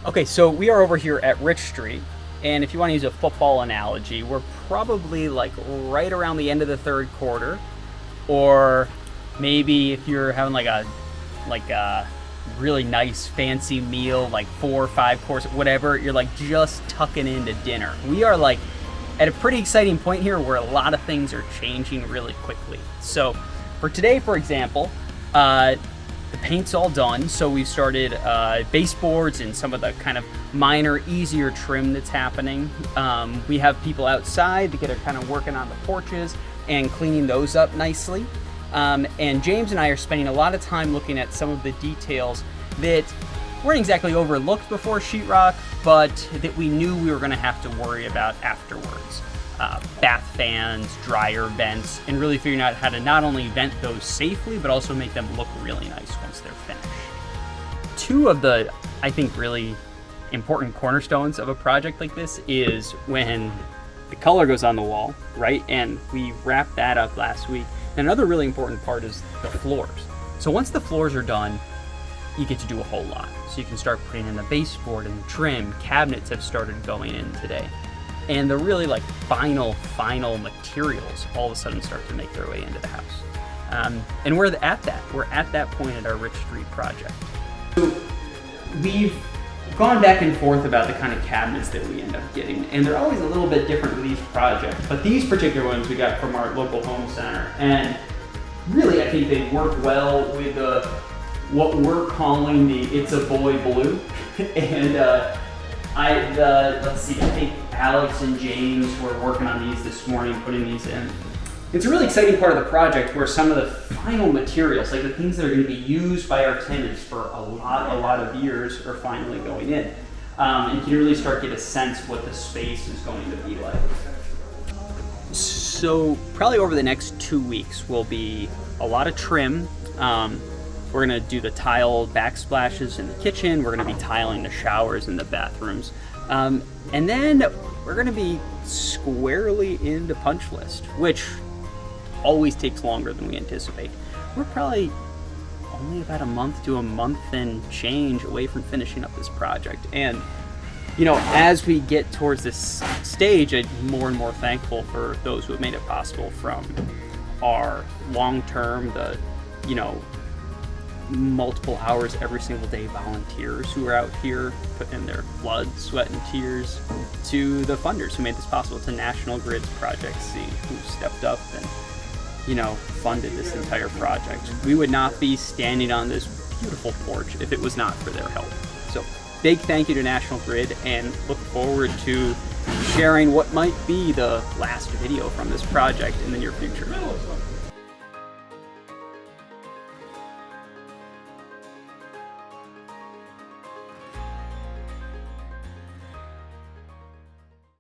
Okay, so we are over here at Rich Street, and if you want to use a football analogy, we're probably like right around the end of the third quarter, or maybe if you're having like a really nice fancy meal, like 4 or 5 course, whatever, you're like just tucking into dinner. We are like at a pretty exciting point here where a lot of things are changing really quickly. So for today, for example, the paint's all done, so we've started baseboards and some of the kind of minor, easier trim that's happening. We have people outside that are kind of working on the porches and cleaning those up nicely. And James and I are spending a lot of time looking at some of the details that weren't exactly overlooked before sheetrock, but that we knew we were going to have to worry about afterwards. Bath fans, dryer vents, and really figuring out how to not only vent those safely, but also make them look really nice once they're finished. Two of the, I think, really important cornerstones of a project like this is when the color goes on the wall, right? And we wrapped that up last week. And another really important part is the floors. So once the floors are done, you get to do a whole lot. So you can start putting in the baseboard and the trim. Cabinets have started going in today. And the really like final materials all of a sudden start to make their way into the house. And we're at that point at our Rich Street project. So we've gone back and forth about the kind of cabinets that we end up getting, and they're always a little bit different with each project, but these particular ones we got from our local home center, and really I think they work well with what we're calling the It's a Boy Blue. And let's see, I think Alex and James were working on these this morning, putting these in. It's a really exciting part of the project where some of the final materials, like the things that are going to be used by our tenants for a lot of years, are finally going in. And you can really start to get a sense of what the space is going to be like. So probably over the next 2 weeks will be a lot of trim. We're going to do the tile backsplashes in the kitchen. We're going to be tiling the showers in the bathrooms. And then we're going to be squarely into punch list, which always takes longer than we anticipate. We're probably only about a month to a month and change away from finishing up this project. And, you know, as we get towards this stage, I'm more and more thankful for those who have made it possible, from our long-term, multiple hours every single day volunteers who are out here putting in their blood, sweat, and tears, to the funders who made this possible, to National Grid's Project C, who stepped up and funded this entire project. We would not be standing on this beautiful porch if it was not for their help. So big thank you to National Grid, and look forward to sharing what might be the last video from this project in the near future.